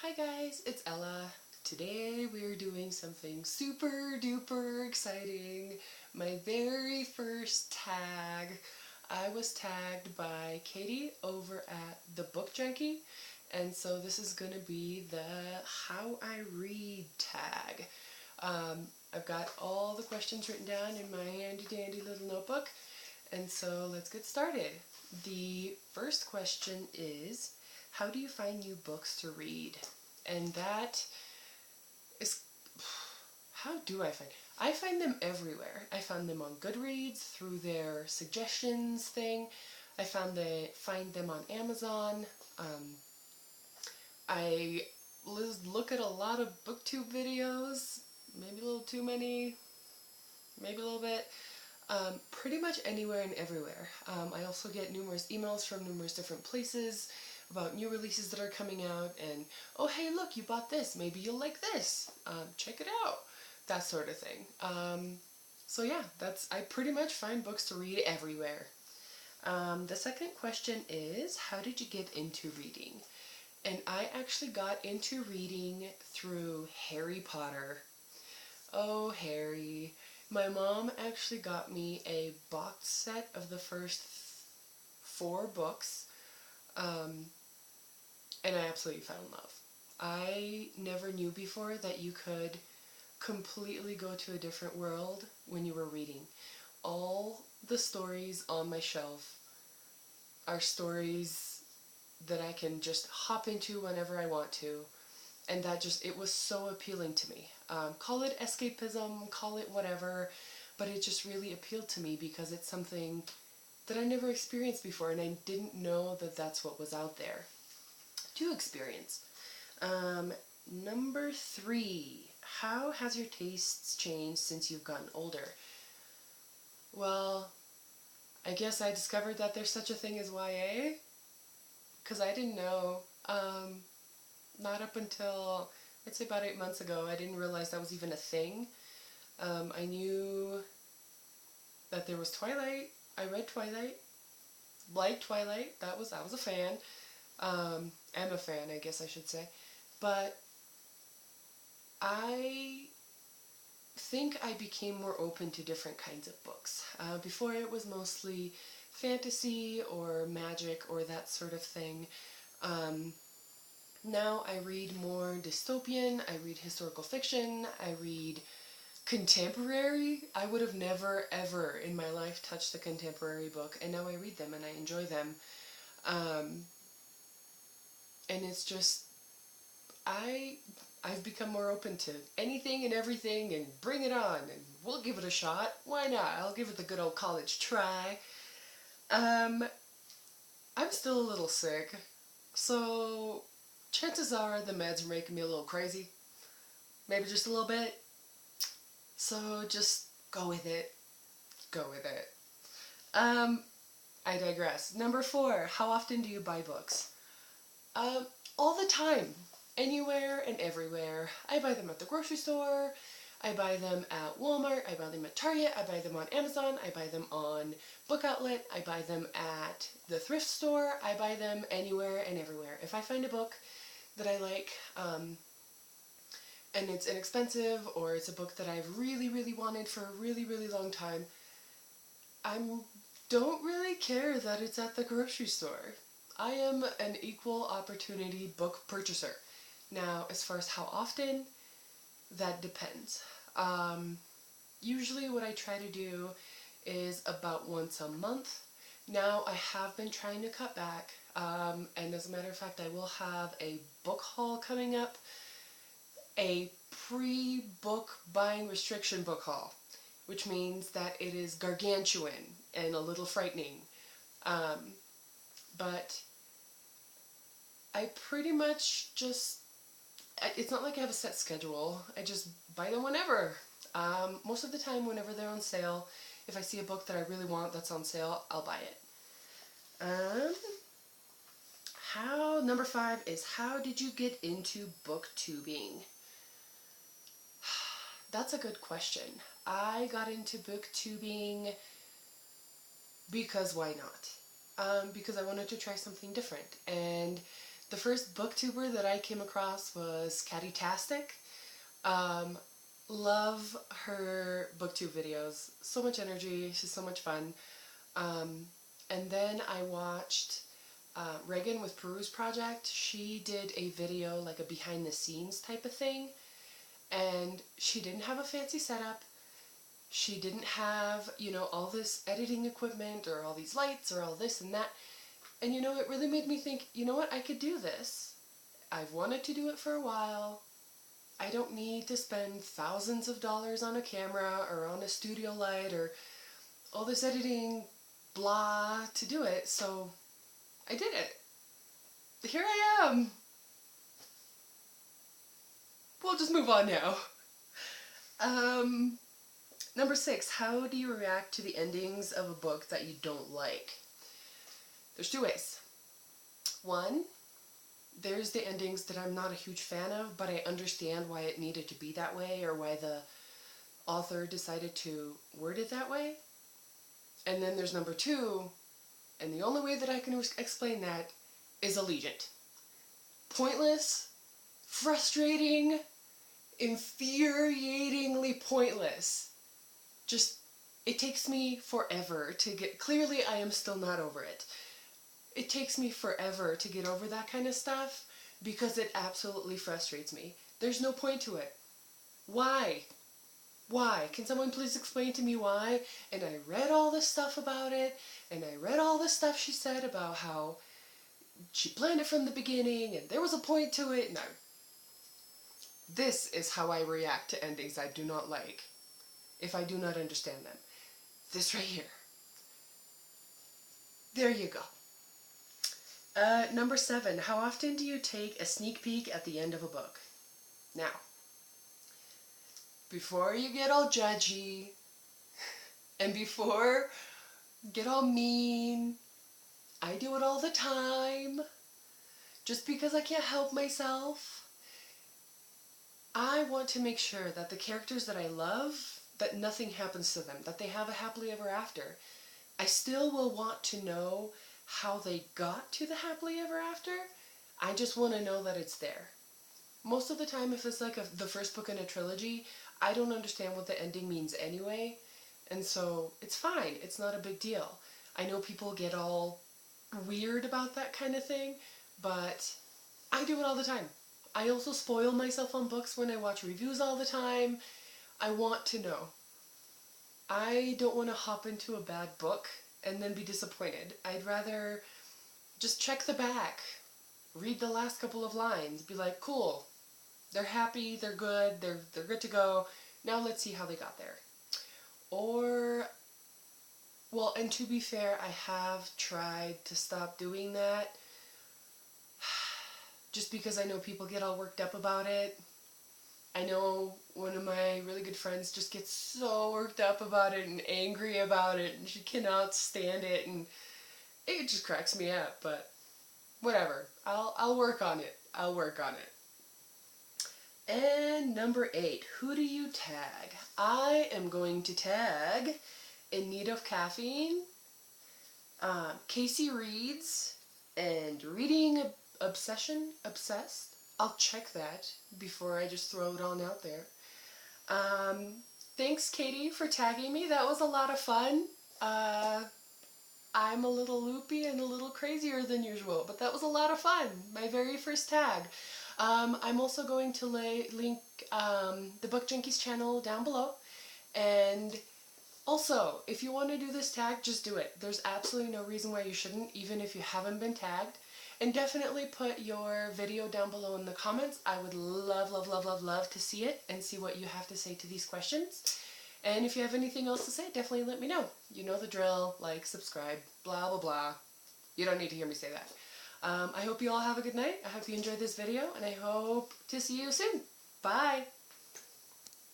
Hi guys, it's Ella. Today we're doing something super duper exciting. My very first tag. I was tagged by Katie over at the Book Junkie, and so this is going to be the How I Read tag. I've got all the questions written down in my handy dandy little notebook, and so let's get started. The first question is, how do you find new books to read? And that is, how do I find? I find them everywhere. I found them on Goodreads through their suggestions thing. I find them on Amazon. I look at a lot of booktube videos, maybe a little too many, maybe a little bit. Pretty much anywhere and everywhere. I also get numerous emails from numerous different places about new releases that are coming out, and oh hey look, you bought this, maybe you'll like this, check it out, that sort of thing. So yeah, I pretty much find books to read everywhere. The second question is, how did you get into reading? And I actually got into reading through Harry Potter. Oh, Harry. My mom actually got me a box set of the first 4 books, and I absolutely fell in love. I never knew before that you could completely go to a different world when you were reading. All the stories on my shelf are stories that I can just hop into whenever I want to, and it was so appealing to me. Call it escapism, call it whatever, but it just really appealed to me because it's something that I never experienced before, and I didn't know that that's what was out there to experience. Number 3, how has your tastes changed since you've gotten older? Well, I guess I discovered that there's such a thing as YA, because I didn't know. Not up until, I'd say about 8 months ago, I didn't realize that was even a thing. I knew that there was Twilight. I read Twilight, liked Twilight. I was a fan. Am a fan, I guess I should say. But I think I became more open to different kinds of books. Before it was mostly fantasy or magic or that sort of thing. Now I read more dystopian, I read historical fiction, I read contemporary. I would have never ever in my life touched a contemporary book, and now I read them and I enjoy them. And it's just, I've become more open to anything and everything, and bring it on, and we'll give it a shot. Why not? I'll give it the good old college try. I'm still a little sick, so chances are the meds are making me a little crazy. Maybe just a little bit. So just go with it. Go with it. I digress. Number 4, how often do you buy books? All the time. Anywhere and everywhere. I buy them at the grocery store. I buy them at Walmart. I buy them at Target. I buy them on Amazon. I buy them on Book Outlet. I buy them at the thrift store. I buy them anywhere and everywhere. If I find a book that I like, and it's inexpensive, or it's a book that I've really, really wanted for a really, really long time, I don't really care that it's at the grocery store. I am an equal opportunity book purchaser. Now, as far as how often, that depends. Usually what I try to do is about once a month. Now I have been trying to cut back, and as a matter of fact, I will have a book haul coming up, a pre-book buying restriction book haul, which means that it is gargantuan and a little frightening. But I pretty much it's not like I have a set schedule. I just buy them whenever. Most of the time, whenever they're on sale, if I see a book that I really want that's on sale, I'll buy it. Number 5 is, how did you get into booktubing? That's a good question. I got into booktubing because why not? Because I wanted to try something different. And The first booktuber that I came across was Catty-tastic. Love her booktube videos. So much energy. She's so much fun. And then I watched Reagan with Peru's Project. She did a video, like a behind the scenes type of thing. And she didn't have a fancy setup. She didn't have, you know, all this editing equipment or all these lights or all this and that. And you know, it really made me think, you know what, I could do this. I've wanted to do it for a while. I don't need to spend thousands of dollars on a camera or on a studio light or all this editing blah to do it, so I did it. Here I am. We'll just move on now. Number 6, how do you react to the endings of a book that you don't like? There's 2 ways. 1, there's the endings that I'm not a huge fan of, but I understand why it needed to be that way or why the author decided to word it that way. And then there's number 2, and the only way that I can explain that is Allegiant. Pointless, frustrating, infuriatingly pointless. Just, it takes me forever to get, clearly I am still not over it. It takes me forever to get over that kind of stuff because it absolutely frustrates me. There's no point to it. Why? Why? Can someone please explain to me why? And I read all this stuff about it, and I read all this stuff she said about how she planned it from the beginning, and there was a point to it. No. This is how I react to endings I do not like, if I do not understand them. This right here. There you go. Number 7, how often do you take a sneak peek at the end of a book? Now, before you get all judgy, and before you get all mean, I do it all the time, just because I can't help myself. I want to make sure that the characters that I love, that nothing happens to them, that they have a happily ever after. I still will want to know how they got to the happily ever after. I just want to know that it's there. Most of the time, if it's like the first book in a trilogy, I don't understand what the ending means anyway, and so it's fine. It's not a big deal. I know people get all weird about that kind of thing, but I do it all the time. I also spoil myself on books when I watch reviews all the time. I want to know. I don't want to hop into a bad book and then be disappointed. I'd rather just check the back, read the last couple of lines, be like, cool, they're happy, they're good, they're good to go, now let's see how they got there. Or, well, and to be fair, I have tried to stop doing that, just because I know people get all worked up about it. I know one of my really good friends just gets so worked up about it and angry about it, and she cannot stand it, and it just cracks me up, but whatever. I'll work on it. I'll work on it. And number 8, who do you tag? I am going to tag InNeedofCaffeine, Casey Reads, and ReadingObsession, Obsessed. I'll check that before I just throw it on out there. Thanks, Katie, for tagging me. That was a lot of fun. I'm a little loopy and a little crazier than usual, but that was a lot of fun. My very first tag. I'm also going to link the Book Junkies channel down below. And also, if you want to do this tag, just do it. There's absolutely no reason why you shouldn't, even if you haven't been tagged. And definitely put your video down below in the comments. I would love, love, love, love, love to see it and see what you have to say to these questions. And if you have anything else to say, definitely let me know. You know the drill, like, subscribe, blah, blah, blah. You don't need to hear me say that. I hope you all have a good night. I hope you enjoyed this video, and I hope to see you soon. Bye!